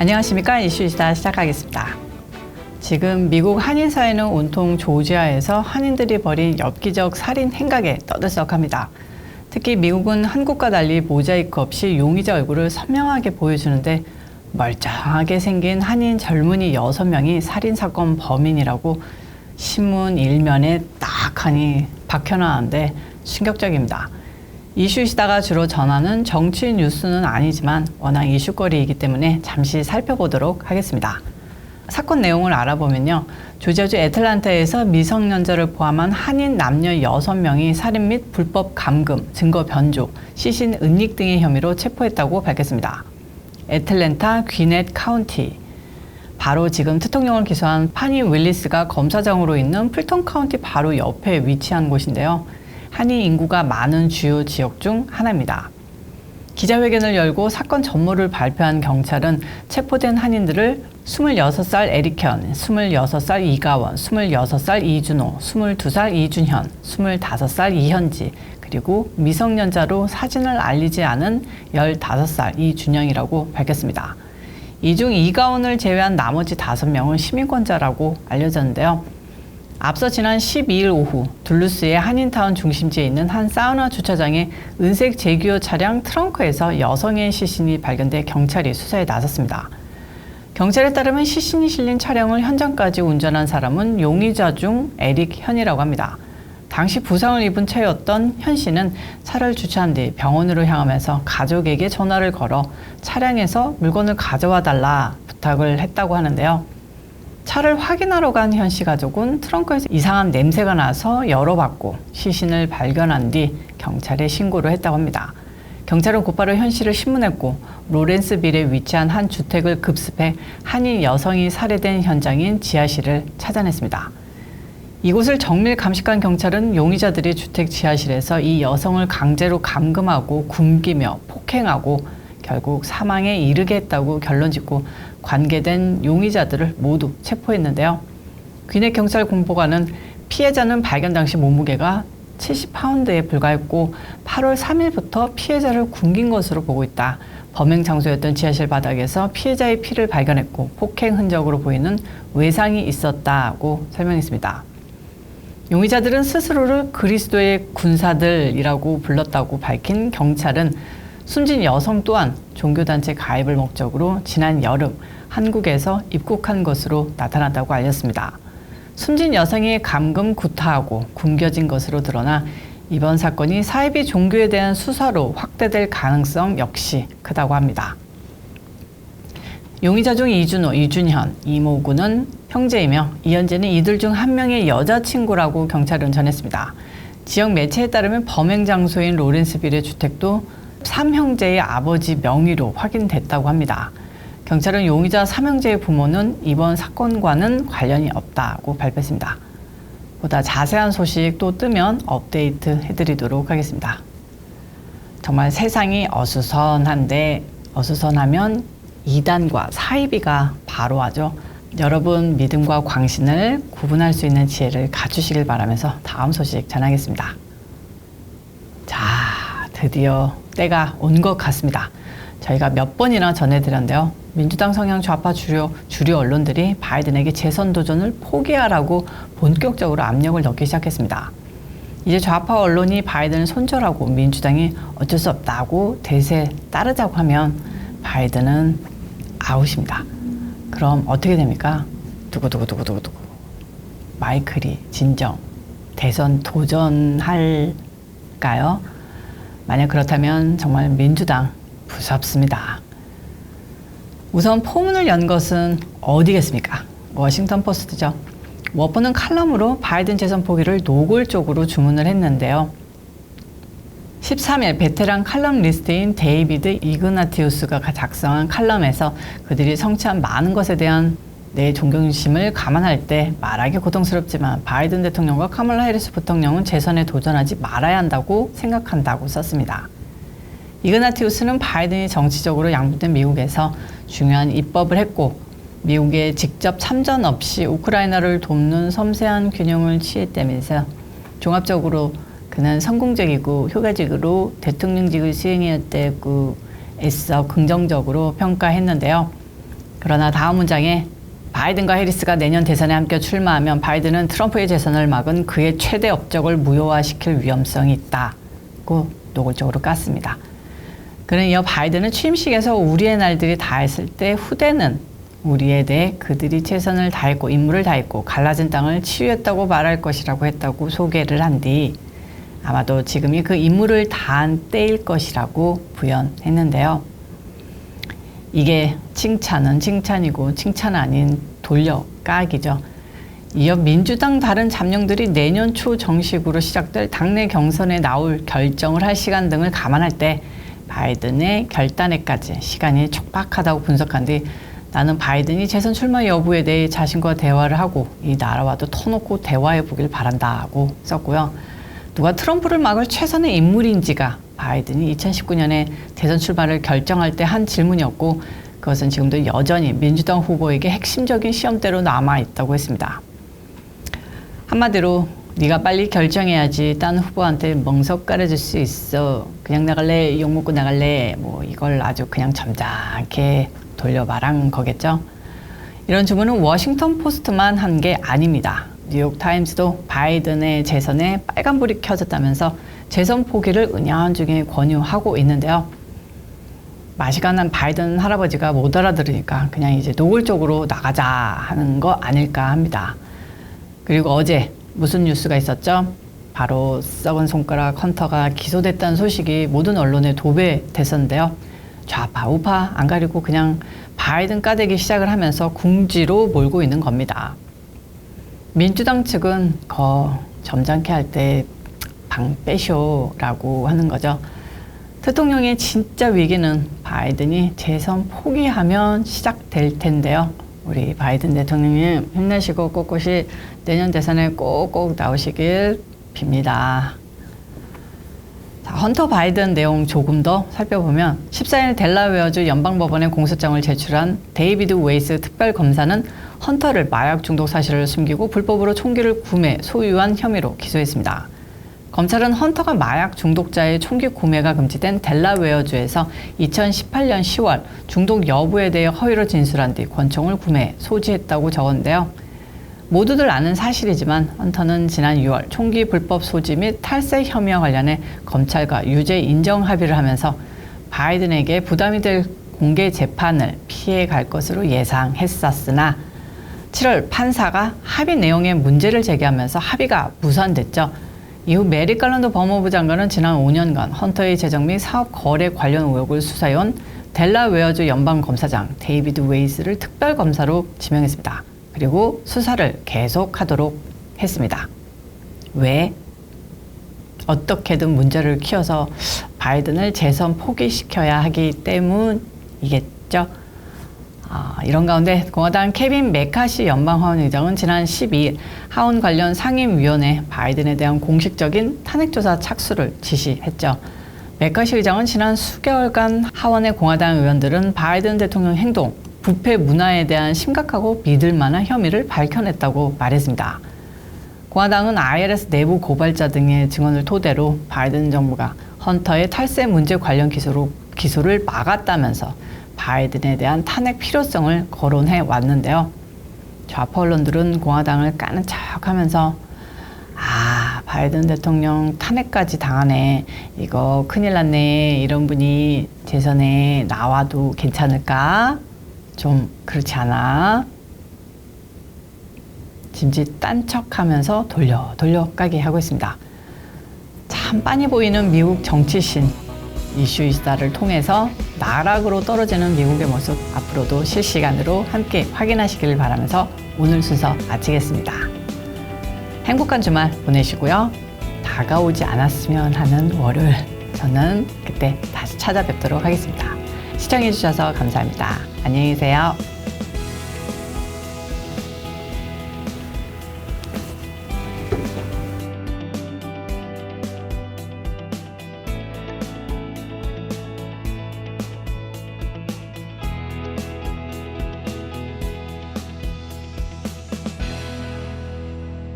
안녕하십니까. 이슈이시다 시작하겠습니다. 지금 미국 한인 사회는 온통 조지아에서 한인들이 벌인 엽기적 살인 행각에 떠들썩합니다. 특히 미국은 한국과 달리 모자이크 없이 용의자 얼굴을 선명하게 보여주는데 멀쩡하게 생긴 한인 젊은이 6명이 살인사건 범인이라고 신문 일면에 딱 하니 박혀나왔는데 충격적입니다. 이슈이시다가 주로 전하는 정치 뉴스는 아니지만 워낙 이슈거리이기 때문에 잠시 살펴보도록 하겠습니다. 사건 내용을 알아보면요. 조지아주 애틀랜타에서 미성년자를 포함한 한인 남녀 6명이 살인 및 불법 감금, 증거 변조, 시신 은닉 등의 혐의로 체포했다고 밝혔습니다. 애틀랜타 귀넷 카운티. 바로 지금 대통령을 기소한 파니 윌리스가 검사장으로 있는 풀턴 카운티 바로 옆에 위치한 곳인데요. 한인 인구가 많은 주요 지역 중 하나입니다. 기자회견을 열고 사건 전모를 발표한 경찰은 체포된 한인들을 26살 에릭현, 26살 이가원, 26살 이준호, 22살 이준현, 25살 이현지, 그리고 미성년자로 사진을 알리지 않은 15살 이준영이라고 밝혔습니다. 이 중 이가원을 제외한 나머지 5명은 시민권자라고 알려졌는데요. 앞서 지난 12일 오후 둘루스의 한인타운 중심지에 있는 한 사우나 주차장에 은색 제규어 차량 트렁크에서 여성의 시신이 발견돼 경찰이 수사에 나섰습니다. 경찰에 따르면 시신이 실린 차량을 현장까지 운전한 사람은 용의자 중 에릭 현이라고 합니다. 당시 부상을 입은 채였던 현 씨는 차를 주차한 뒤 병원으로 향하면서 가족에게 전화를 걸어 차량에서 물건을 가져와 달라 부탁을 했다고 하는데요. 차를 확인하러 간 현 씨 가족은 트렁크에서 이상한 냄새가 나서 열어봤고 시신을 발견한 뒤 경찰에 신고를 했다고 합니다. 경찰은 곧바로 현 씨를 신문했고 로렌스빌에 위치한 한 주택을 급습해 한인 여성이 살해된 현장인 지하실을 찾아냈습니다. 이곳을 정밀 감식한 경찰은 용의자들이 주택 지하실에서 이 여성을 강제로 감금하고 굶기며 폭행하고 결국 사망에 이르게 했다고 결론짓고 관계된 용의자들을 모두 체포했는데요. 귀넷 경찰 공보관은 피해자는 발견 당시 몸무게가 70파운드에 불과했고 8월 3일부터 피해자를 굶긴 것으로 보고 있다. 범행 장소였던 지하실 바닥에서 피해자의 피를 발견했고 폭행 흔적으로 보이는 외상이 있었다고 설명했습니다. 용의자들은 스스로를 그리스도의 군사들이라고 불렀다고 밝힌 경찰은 숨진 여성 또한 종교단체 가입을 목적으로 지난 여름 한국에서 입국한 것으로 나타났다고 알렸습니다. 숨진 여성이 감금 구타하고 굶겨진 것으로 드러나 이번 사건이 사이비 종교에 대한 수사로 확대될 가능성 역시 크다고 합니다. 용의자 중 이준호, 이준현, 이모구는 형제이며 이현재는 이들 중 한 명의 여자친구라고 경찰은 전했습니다. 지역 매체에 따르면 범행 장소인 로렌스빌의 주택도 3형제의 아버지 명의로 확인됐다고 합니다. 경찰은 용의자 3형제의 부모는 이번 사건과는 관련이 없다고 발표했습니다. 보다 자세한 소식 또 뜨면 업데이트 해드리도록 하겠습니다. 정말 세상이 어수선한데 어수선하면 이단과 사이비가 바로 와죠. 여러분 믿음과 광신을 구분할 수 있는 지혜를 갖추시길 바라면서 다음 소식 전하겠습니다. 자, 드디어 때가 온 것 같습니다. 저희가 몇 번이나 전해드렸는데요. 민주당 성향 좌파 주류 언론들이 바이든에게 재선 도전을 포기하라고 본격적으로 압력을 넣기 시작했습니다. 이제 좌파 언론이 바이든을 손절하고 민주당이 어쩔 수 없다고 대세 따르자고 하면 바이든은 아웃입니다. 그럼 어떻게 됩니까? 두구두구두구두구 마이클이 진정 대선 도전할까요? 만약 그렇다면 정말 민주당 무섭습니다. 우선 포문을 연 것은 어디겠습니까? 워싱턴 포스트죠. 워퍼는 칼럼으로 바이든 재선 포기를 노골적으로 주문을 했는데요. 13일 베테랑 칼럼니스트인 데이비드 이그나티우스가 작성한 칼럼에서 그들이 성취한 많은 것에 대한 내 존경심을 감안할 때 말하기 고통스럽지만 바이든 대통령과 카멀라 해리스 부통령은 재선에 도전하지 말아야 한다고 생각한다고 썼습니다. 이그나티우스는 바이든이 정치적으로 양분된 미국에서 중요한 입법을 했고 미국에 직접 참전 없이 우크라이나를 돕는 섬세한 균형을 취했다면서 종합적으로 그는 성공적이고 효과적으로 대통령직을 수행했다고 애써 긍정적으로 평가했는데요. 그러나 다음 문장에 바이든과 해리스가 내년 대선에 함께 출마하면 바이든은 트럼프의 재선을 막은 그의 최대 업적을 무효화시킬 위험성이 있다고 노골적으로 깠습니다. 그는 이어 바이든은 취임식에서 우리의 날들이 다했을 때 후대는 우리에 대해 그들이 최선을 다했고 임무를 다했고 갈라진 땅을 치유했다고 말할 것이라고 했다고 소개를 한 뒤 아마도 지금이 그 임무를 다한 때일 것이라고 부연했는데요. 이게 칭찬은 칭찬이고 칭찬 아닌 돌려까기죠. 이어 민주당 다른 잠룡들이 내년 초 정식으로 시작될 당내 경선에 나올 결정을 할 시간 등을 감안할 때 바이든의 결단에까지 시간이 촉박하다고 분석한 뒤 나는 바이든이 재선 출마 여부에 대해 자신과 대화를 하고 이 나라와도 터놓고 대화해 보길 바란다고 썼고요. 누가 트럼프를 막을 최선의 인물인지가 바이든이 2019년에 대선 출마를 결정할 때 한 질문이었고 그것은 지금도 여전히 민주당 후보에게 핵심적인 시험대로 남아있다고 했습니다. 한마디로 네가 빨리 결정해야지 딴 후보한테 멍석 깔아줄 수 있어. 그냥 나갈래? 욕먹고 나갈래? 뭐 이걸 아주 그냥 점잖게 돌려 말한 거겠죠. 이런 주문은 워싱턴 포스트만 한 게 아닙니다. 뉴욕타임스도 바이든의 재선에 빨간불이 켜졌다면서 재선 포기를 은연중에 권유하고 있는데요. 맛이 난 바이든 할아버지가 못 알아들으니까 그냥 이제 노골적으로 나가자 하는 거 아닐까 합니다. 그리고 어제 무슨 뉴스가 있었죠? 바로 썩은 손가락 헌터가 기소됐다는 소식이 모든 언론에 도배됐었는데요. 좌파 우파 안 가리고 그냥 바이든 까대기 시작을 하면서 궁지로 몰고 있는 겁니다. 민주당 측은 점잖게 할 때 방 빼쇼라고 하는 거죠. 대통령의 진짜 위기는 바이든이 재선 포기하면 시작될 텐데요. 우리 바이든 대통령님 힘내시고 꼿꼿이 내년 대선에 꼭꼭 나오시길 빕니다. 자, 헌터 바이든 내용 조금 더 살펴보면 14일 델라웨어주 연방법원에 공소장을 제출한 데이비드 웨이스 특별검사는 헌터를 마약 중독 사실을 숨기고 불법으로 총기를 구매, 소유한 혐의로 기소했습니다. 검찰은 헌터가 마약 중독자의 총기 구매가 금지된 델라웨어주에서 2018년 10월 중독 여부에 대해 허위로 진술한 뒤 권총을 구매, 소지했다고 적었는데요. 모두들 아는 사실이지만 헌터는 지난 6월 총기 불법 소지 및 탈세 혐의와 관련해 검찰과 유죄 인정 합의를 하면서 바이든에게 부담이 될 공개 재판을 피해갈 것으로 예상했었으나 7월 판사가 합의 내용에 문제를 제기하면서 합의가 무산됐죠. 이후 메릭 갈란드 법무부 장관은 지난 5년간 헌터의 재정 및 사업 거래 관련 의혹을 수사해온 델라웨어주 연방검사장 데이비드 웨이스를 특별검사로 지명했습니다. 그리고 수사를 계속하도록 했습니다. 왜? 어떻게든 문제를 키워서 바이든을 재선 포기시켜야 하기 때문이겠죠. 이런 가운데 공화당 케빈 메카시 연방하원의장은 지난 12일 하원 관련 상임위원회 바이든에 대한 공식적인 탄핵조사 착수를 지시했죠. 메카시 의장은 지난 수개월간 하원의 공화당 의원들은 바이든 대통령 행동, 부패 문화에 대한 심각하고 믿을 만한 혐의를 밝혀냈다고 말했습니다. 공화당은 IRS 내부 고발자 등의 증언을 토대로 바이든 정부가 헌터의 탈세 문제 관련 기소를 막았다면서 바이든에 대한 탄핵 필요성을 거론해 왔는데요. 좌파 언론들은 공화당을 까는 척하면서 바이든 대통령 탄핵까지 당하네. 이거 큰일 났네. 이런 분이 재선에 나와도 괜찮을까? 좀 그렇지 않아? 짐짓 딴 척하면서 돌려 까기 하고 있습니다. 참 빤히 보이는 미국 정치신 이슈이스타를 통해서 나락으로 떨어지는 미국의 모습 앞으로도 실시간으로 함께 확인하시길 바라면서 오늘 순서 마치겠습니다. 행복한 주말 보내시고요. 다가오지 않았으면 하는 월요일 저는 그때 다시 찾아뵙도록 하겠습니다. 시청해주셔서 감사합니다. 안녕히 계세요.